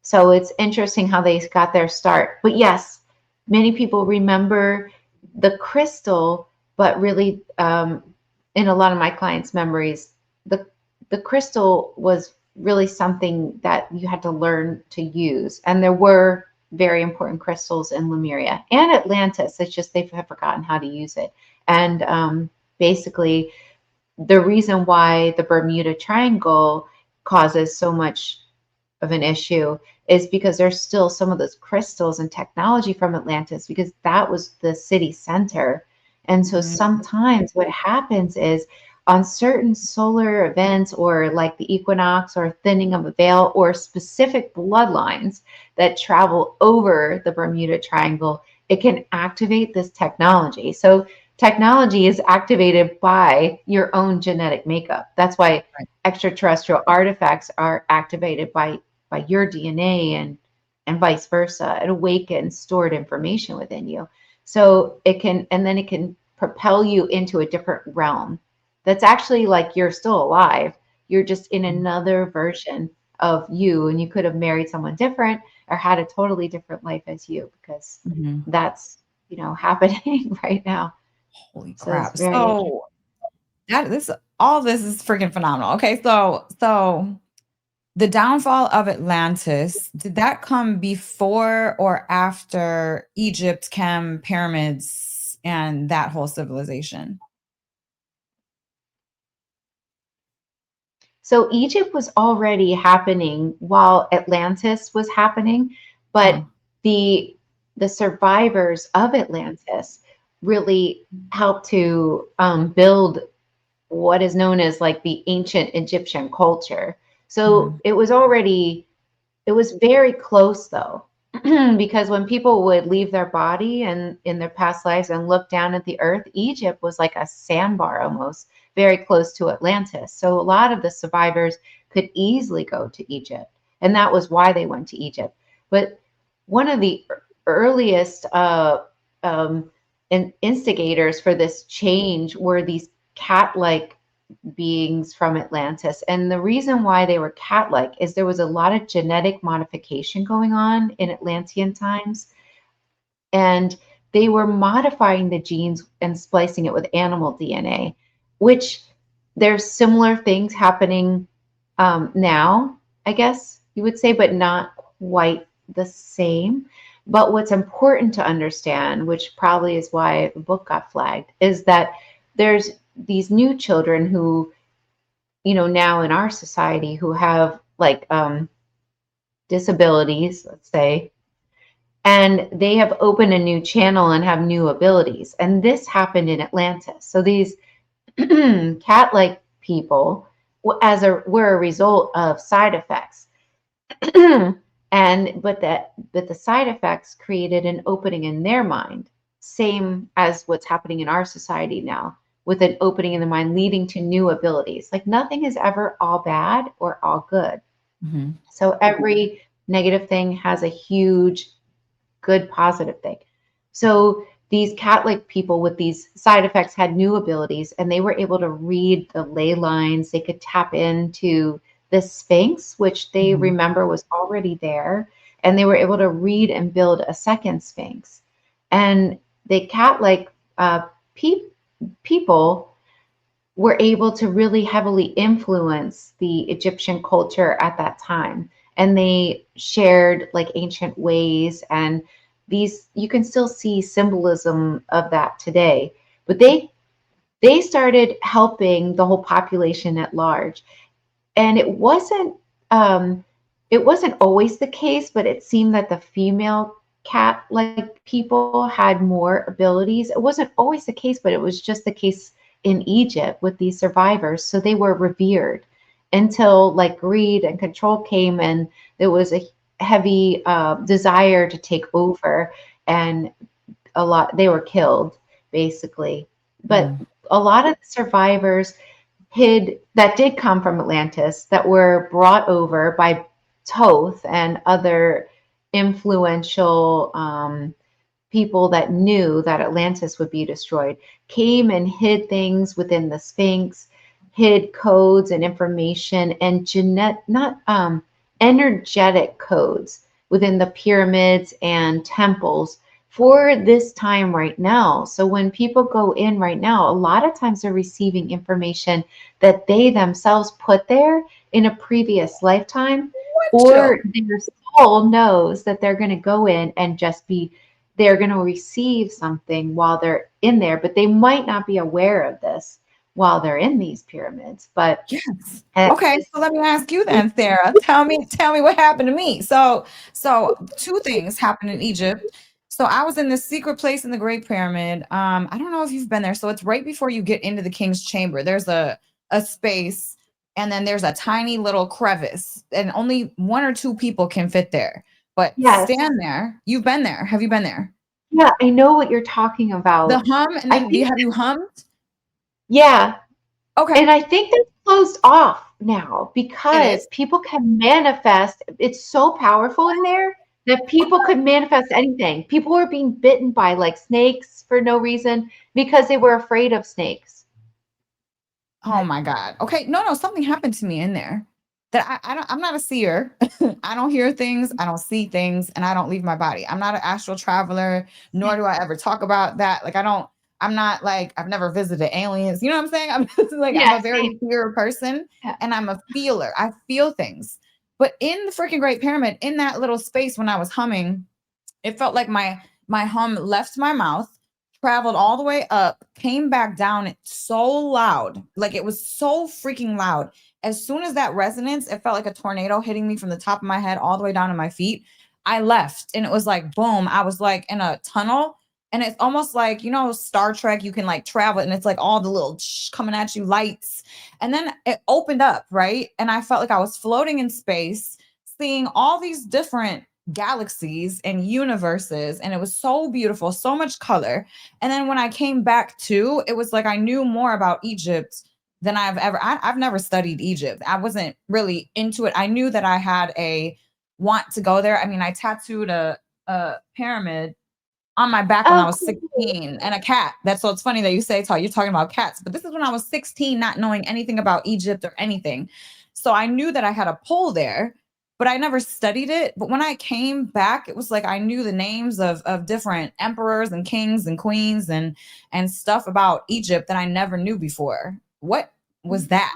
so it's interesting how they got their start. But yes, many people remember the crystal, but really, in a lot of my clients' memories, the crystal was really something that you had to learn to use. And there were very important crystals in Lemuria and Atlantis. It's just they have forgotten how to use it. And basically, the reason why the Bermuda Triangle causes so much of an issue is because there's still some of those crystals and technology from Atlantis, because that was the city center. And so sometimes what happens is, on certain solar events, or like the equinox or thinning of a veil, or specific bloodlines that travel over the Bermuda Triangle, it can activate this technology. So technology is activated by your own genetic makeup. That's why extraterrestrial artifacts are activated by your DNA and vice versa. It awakens stored information within you. So it can, and then it can propel you into a different realm. That's actually like you're still alive. You're just in another version of you, and you could have married someone different or had a totally different life as you, because that's, happening right now. Holy So it's crap. very interesting. So all this is freaking phenomenal. Okay, so the downfall of Atlantis, did that come before or after Egypt, Chem, pyramids, and that whole civilization? So Egypt was already happening while Atlantis was happening, but the survivors of Atlantis really helped to build what is known as like the ancient Egyptian culture. So it was very close though, because when people would leave their body and in their past lives and look down at the earth, Egypt was like a sandbar almost, very close to Atlantis. So a lot of the survivors could easily go to Egypt, and that was why they went to Egypt. But one of the earliest instigators for this change were these cat-like beings from Atlantis. And the reason why they were cat-like is there was a lot of genetic modification going on in Atlantean times. And they were modifying the genes and splicing it with animal DNA, which there's similar things happening now, I guess you would say, but not quite the same. But what's important to understand, which probably is why the book got flagged, is that there's these new children who, now in our society who have like disabilities, let's say, and they have opened a new channel and have new abilities. And this happened in Atlantis. So these cat-like people were a result of side effects. But the side effects created an opening in their mind, same as what's happening in our society now, with an opening in the mind leading to new abilities. Like nothing is ever all bad or all good. So every negative thing has a huge good positive thing. So these cat-like people with these side effects had new abilities, and they were able to read the ley lines. They could tap into the Sphinx, which they remember was already there, and they were able to read and build a second Sphinx. And the cat-like people were able to really heavily influence the Egyptian culture at that time. And they shared like ancient ways, and these, you can still see symbolism of that today. But they started helping the whole population at large. And it wasn't always the case, but it seemed that the female cat-like people had more abilities. It wasn't always the case, but it was just the case in Egypt with these survivors. So they were revered until like greed and control came, and there was a heavy desire to take over, and they were killed basically. But a lot of the survivors that did come from Atlantis, that were brought over by Thoth and other influential people that knew that Atlantis would be destroyed, came and hid things within the Sphinx, hid codes and information and energetic codes within the pyramids and temples for this time right now. So when people go in right now, a lot of times they're receiving information that they themselves put there in a previous lifetime, or their soul knows that they're going to go in and they're going to receive something while they're in there, but they might not be aware of this while they're in these pyramids. But yes. Okay, so let me ask you then, Sarah. Tell me what happened to me. So two things happened in Egypt. So I was in this secret place in the Great Pyramid. I don't know if you've been there. So it's right before you get into the king's chamber. There's a space, and then there's a tiny little crevice, and only one or two people can fit there. But stand there. You've been there. Have you been there? Yeah, I know what you're talking about. The hum, and then have you hummed? Yeah. Okay. And I think that's closed off now because people can manifest. It's so powerful in there that people could manifest anything. People were being bitten by like snakes for no reason because they were afraid of snakes. Oh my God. Okay. No, something happened to me in there that I'm not a seer. I don't hear things. I don't see things, and I don't leave my body. I'm not an astral traveler, nor do I ever talk about that. Like I'm not like, I've never visited aliens. You know what I'm saying? I'm just like, I'm Yeah, a very same. pure person, Yeah. and I'm a feeler. I feel things. But in the freaking Great Pyramid, in that little space when I was humming, it felt like my hum left my mouth, traveled all the way up, came back down so loud. Like it was so freaking loud. As soon as that resonance, it felt like a tornado hitting me from the top of my head all the way down to my feet. I left and it was like boom. I was like in a tunnel. And it's almost like, you know, Star Trek, you can like travel and it's like all the little coming at you lights. And then it opened up, right? And I felt like I was floating in space, seeing all these different galaxies and universes, and it was so beautiful, so much color. And then when I came back to, it was like I knew more about Egypt than I've never studied Egypt. I wasn't really into it. I knew that I had a want to go there. I mean, I tattooed a pyramid on my back when I Oh, was cool. 16, and a cat. That's so it's funny that you say, Tal, you're talking about cats, but this is when I was 16, not knowing anything about Egypt or anything. So I knew that I had a pull there, but I never studied it. But when I came back, it was like I knew the names of different emperors and kings and queens and stuff about Egypt that I never knew before. What was that?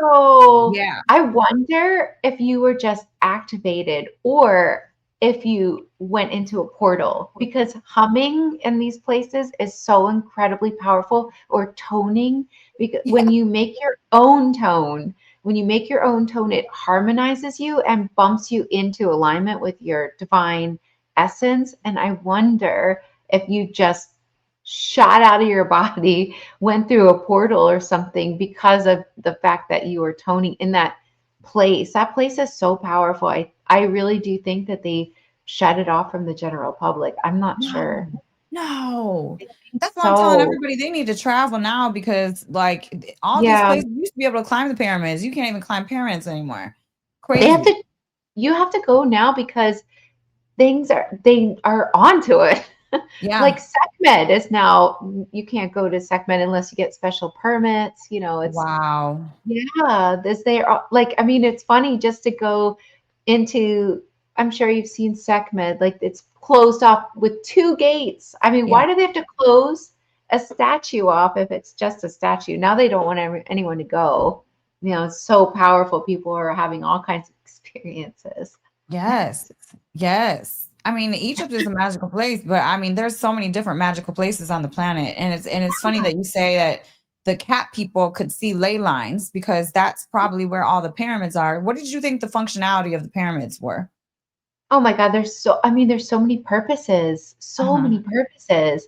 Wow. Yeah. I wonder if you were just activated or if you went into a portal, because humming in these places is so incredibly powerful, or toning, because Yeah. when you make your own tone, it harmonizes you and bumps you into alignment with your divine essence. And I wonder if you just shot out of your body, went through a portal or something because of the fact that you were toning in that place. That place is so powerful. I really do think that they shut it off from the general public. I'm not sure. No, no. I think That's why I'm telling so. everybody they need to travel now because like all these Yeah. places you used to be able to climb the pyramids. You can't even climb pyramids anymore. They have Crazy. to you have to go now because they are onto it. Like Yeah. SecMed is now, you can't go to SecMed unless you get special permits. It's Wow. yeah, this they are like, I mean, it's funny just to go into, I'm sure you've seen SecMed, like it's closed off with two gates. I mean, Yeah. why do they have to close a statue off if it's just a statue? Now they don't want anyone to go. It's so powerful. People are having all kinds of experiences. Yes. Yes. I mean, Egypt is a magical place, but I mean, there's so many different magical places on the planet. And it's funny that you say that the cat people could see ley lines because that's probably where all the pyramids are. What did you think the functionality of the pyramids were? Oh my God, there's so many purposes, so Uh-huh. many purposes.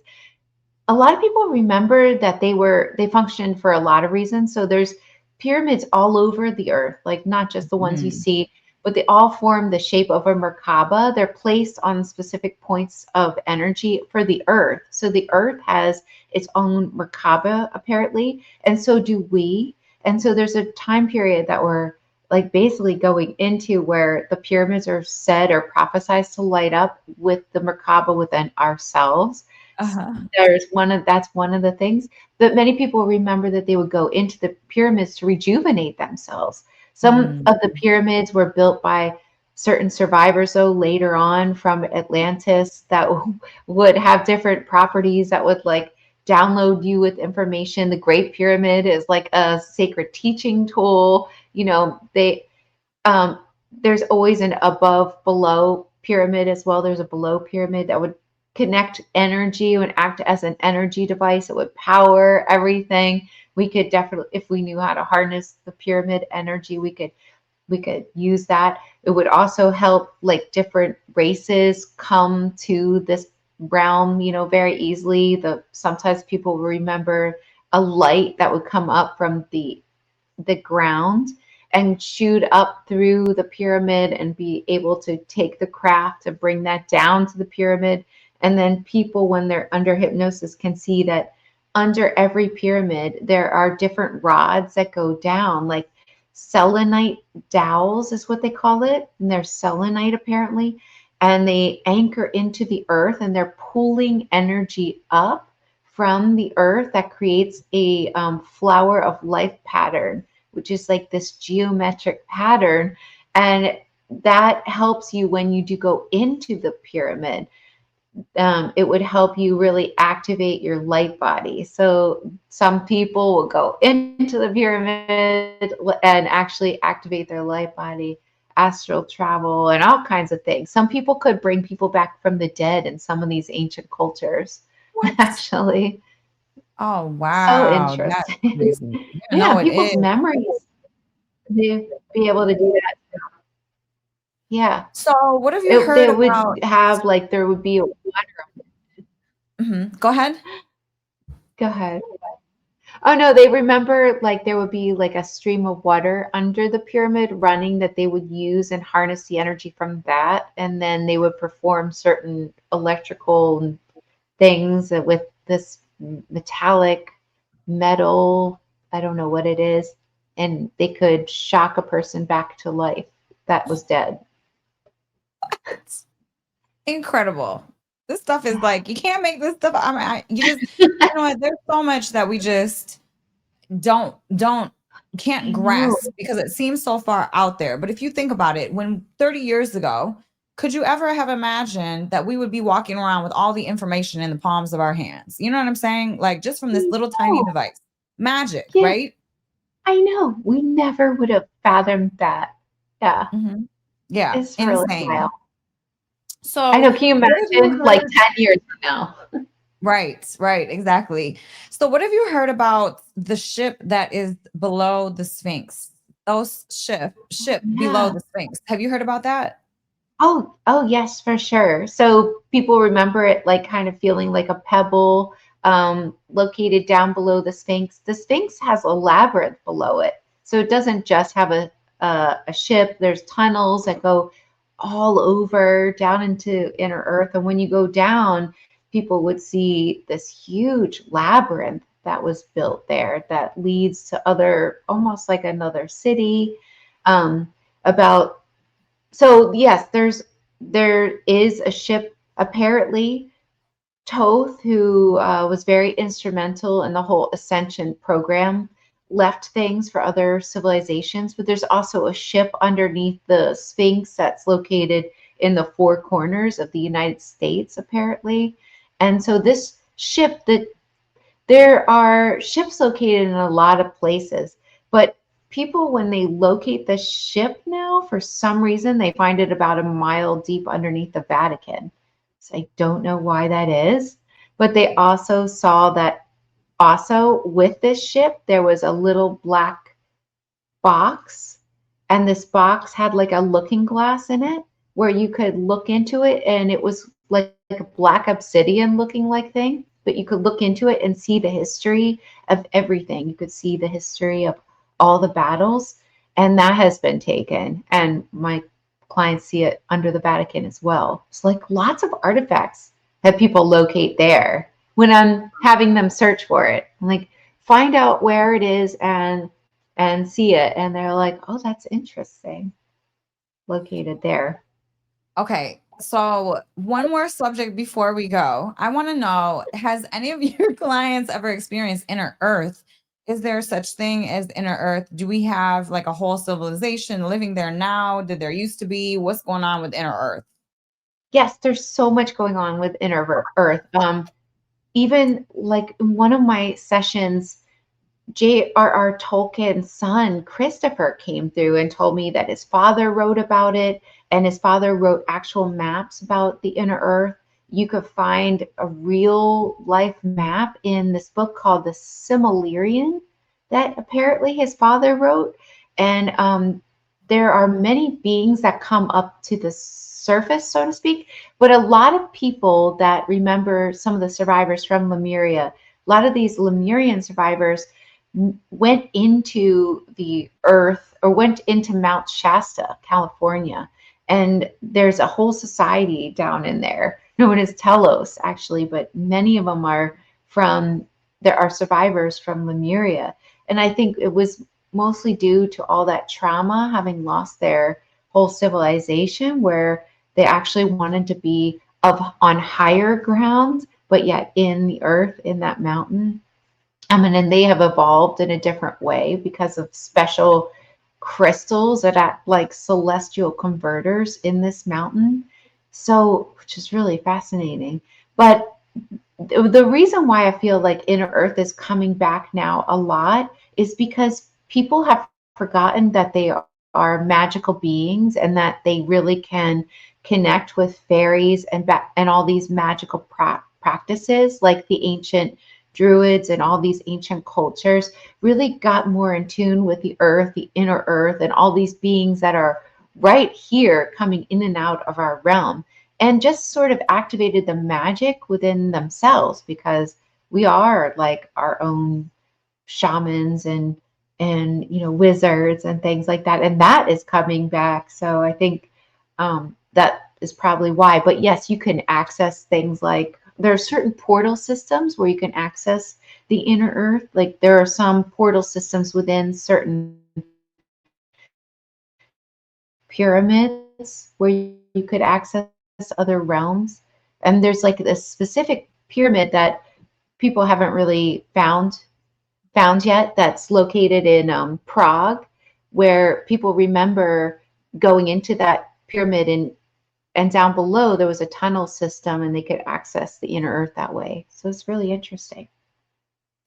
A lot of people remember that they functioned for a lot of reasons. So there's pyramids all over the earth, like not just the ones you Mhm. see, but they all form the shape of a Merkaba. They're placed on specific points of energy for the earth. So the earth has its own Merkaba apparently, and so do we. And so there's a time period that we're like basically going into where the pyramids are said or prophesized to light up with the Merkaba within ourselves. Uh-huh. That's one of the things. But many people remember that they would go into the pyramids to rejuvenate themselves. Some Mm. of the pyramids were built by certain survivors, though, later on from Atlantis, that would have different properties that would like download you with information. The Great Pyramid is like a sacred teaching tool. Um, there's always an above below pyramid as well. There's a below pyramid that would connect energy and act as an energy device. It would power everything. We could definitely, if we knew how to harness the pyramid energy, we could use that. It would also help like different races come to this realm, very easily. Sometimes people remember a light that would come up from the ground and shoot up through the pyramid and be able to take the craft to bring that down to the pyramid. And then people, when they're under hypnosis, can see that under every pyramid, there are different rods that go down, like selenite dowels is what they call it. And they're selenite apparently. and they anchor into the earth, and they're pulling energy up from the earth that creates a flower of life pattern, which is like this geometric pattern. And that helps you when you do go into the pyramid. It would help you really activate your light body. So some people will go into the pyramid and actually activate their light body, astral travel, and all kinds of things. Some people could bring people back from the dead in some of these ancient cultures, What? actually. Oh, So wow. That's interesting. crazy. Yeah, Yeah, no, it people's is. memories, they be able to do that. Yeah. So, what have you They heard about? would have like, there would be a, Go ahead. go ahead. Oh no, they remember like there would be like a stream of water under the pyramid running that they would use and harness the energy from that. And then they would perform certain electrical things with this metallic metal. I don't know what it is. And they could shock a person back to life that was dead. It's incredible. This stuff is like, you can't make this stuff. I mean, you just, you know what? There's so much that we just don't I can't know. grasp because it seems so far out there. But if you think about it, when 30 years ago, could you ever have imagined that we would be walking around with all the information in the palms of our hands? You know what I'm saying? Like just from this little tiny No. device. Magic, Yeah, right? I know. We never would have fathomed that. Yeah, Mhm. Yeah, it's really insane. wild. I So, know. Can you what have you imagine like heard? 10 years from now? Right, exactly. So, what have you heard about the ship that is below the Sphinx? Those ship below Yeah. the Sphinx. Have you heard about that? Oh, yes, for sure. So people remember it like kind of feeling like a pebble located down below the Sphinx. The Sphinx has a labyrinth below it. So it doesn't just have a ship. There's tunnels that go all over down into inner earth. And when you go down, people would see this huge labyrinth that was built there that leads to other, almost like another city. About So yes, there is a ship apparently. Toth, who was very instrumental in the whole ascension program, left things for other civilizations. But there's also a ship underneath the Sphinx that's located in the four corners of the United States, apparently. And so this ship, that there are ships located in a lot of places, but people, when they locate the ship now, for some reason, they find it about a mile deep underneath the Vatican. So I don't know why that is, but they also saw that also with this ship, there was a little black box, and this box had like a looking glass in it where you could look into it, and it was like a black obsidian looking like thing, but you could look into it and see the history of everything. You could see the history of all the battles, and that has been taken, and my clients see it under the Vatican as well. It's like lots of artifacts that people locate there. When I'm having them search for it, I'm like, find out where it is and see it. And they're like, oh, that's interesting. Located there. Okay. So, one more subject before we go. I want to know, has any of your clients ever experienced inner earth? Is there such thing as inner earth? Do we have like a whole civilization living there now? Did there used to be? What's going on with inner earth? Yes, there's so much going on with inner earth. Even like in one of my sessions, J.R.R. Tolkien's son, Christopher, came through and told me that his father wrote about it, and his father wrote actual maps about the inner earth. You could find a real life map in this book called The Silmarillion that apparently his father wrote. And there are many beings that come up to the surface, so to speak, but a lot of people that remember some of the survivors from Lemuria, a lot of these Lemurian survivors went into the earth or went into Mount Shasta, California. And there's a whole society down in there known as Telos, actually, but many of them are there are survivors from Lemuria. And I think it was mostly due to all that trauma, having lost their whole civilization, where They actually wanted to be on higher ground, but yet in the earth, in that mountain. And they have evolved in a different way because of special crystals that act like celestial converters in this mountain. So, which is really fascinating. But the reason why I feel like Inner Earth is coming back now a lot is because people have forgotten that they are magical beings and that they really can connect with fairies and all these magical practices, like the ancient druids and all these ancient cultures really got more in tune with the earth, the inner earth, and all these beings that are right here coming in and out of our realm, and just sort of activated the magic within themselves, because we are like our own shamans and wizards and things like that, and that is coming back. So I think that is probably why. But yes, you can access things like, there are certain portal systems where you can access the inner earth. Like there are some portal systems within certain pyramids where you could access other realms. And there's like this specific pyramid that people haven't really found yet, that's located in Prague, where people remember going into that pyramid, and down below there was a tunnel system and they could access the inner earth that way. So it's really interesting.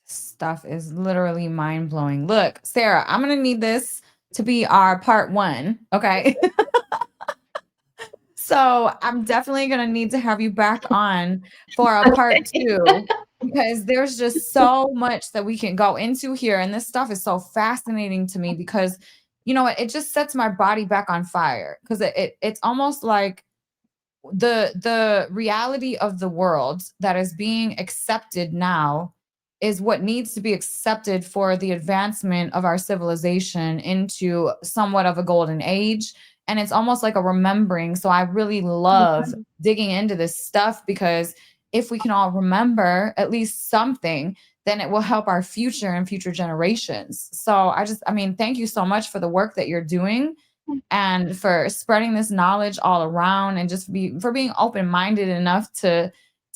Stuff is literally mind-blowing. Look, Sarah, I'm gonna need this to be our part 1. Okay. So I'm definitely gonna need to have you back on for a part 2, because there's just so much that we can go into here. And this stuff is so fascinating to me because, it just sets my body back on fire, because it's almost like the reality of the world that is being accepted now is what needs to be accepted for the advancement of our civilization into somewhat of a golden age. And it's almost like a remembering. So I really love digging into this stuff, because if we can all remember at least something, then it will help our future and future generations. So thank you so much for the work that you're doing and for spreading this knowledge all around, and just for being open-minded enough to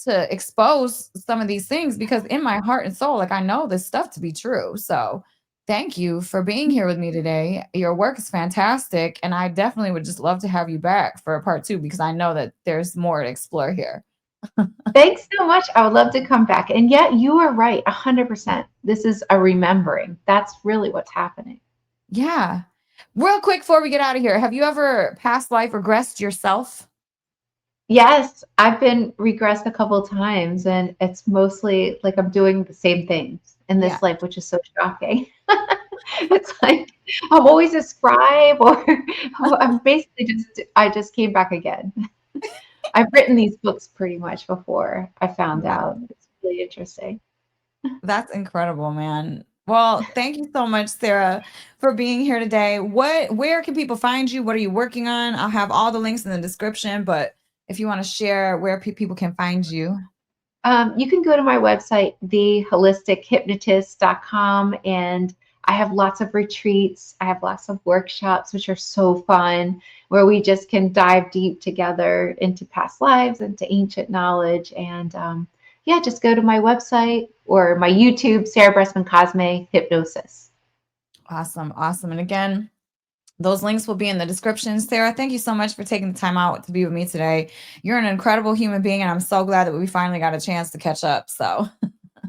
expose some of these things, because in my heart and soul, like, I know this stuff to be true. So thank you for being here with me today. Your work is fantastic, and I definitely would just love to have you back for a part 2, because I know that there's more to explore here. Thanks so much. I would love to come back. And yet you are right, 100%. This is a remembering. That's really what's happening. Yeah. Real quick before we get out of here, have you ever past life regressed yourself? Yes, I've been regressed a couple of times, and it's mostly like I'm doing the same things in this life, which is so shocking. It's like I'm always a scribe, or I'm basically I just came back again. I've written these books pretty much before I found out. It's really interesting. That's incredible, man. Well, thank you so much, Sarah, for being here today. Where can people find you? What are you working on? I'll have all the links in the description, but if you want to share where people can find you. You can go to my website, theholistichuhypnotist.com, and I have lots of retreats. I have lots of workshops, which are so fun, where we just can dive deep together into past lives, into ancient knowledge. And just go to my website or my YouTube, Sarah Breskman Cosme, Hypnosis. Awesome. And again, those links will be in the description. Sarah, thank you so much for taking the time out to be with me today. You're an incredible human being, and I'm so glad that we finally got a chance to catch up. So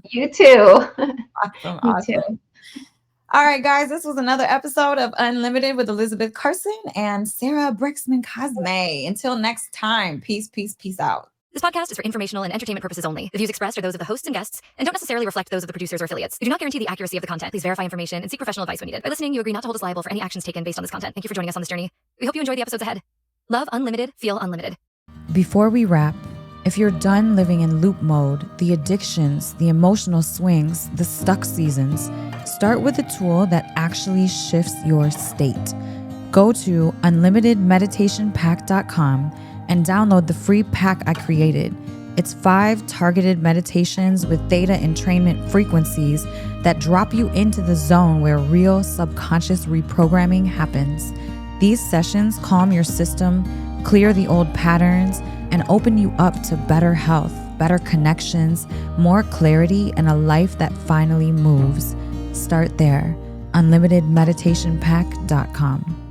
you too. Awesome. You too. All right, guys, this was another episode of Unlimited with Elisabeth Carson and Sarah Breskman Cosme. Until next time, peace out. This podcast is for informational and entertainment purposes only. The views expressed are those of the hosts and guests and don't necessarily reflect those of the producers or affiliates. We do not guarantee the accuracy of the content. Please verify information and seek professional advice when needed. By listening, you agree not to hold us liable for any actions taken based on this content. Thank you for joining us on this journey. We hope you enjoy the episodes ahead. Love unlimited, feel unlimited. Before we wrap, if you're done living in loop mode, the addictions, the emotional swings, the stuck seasons, start with a tool that actually shifts your state. Go to unlimitedmeditationpack.com and download the free pack I created. It's 5 targeted meditations with theta entrainment frequencies that drop you into the zone where real subconscious reprogramming happens. These sessions calm your system, clear the old patterns, and open you up to better health, better connections, more clarity, and a life that finally moves. Start there. UnlimitedMeditationPack.com.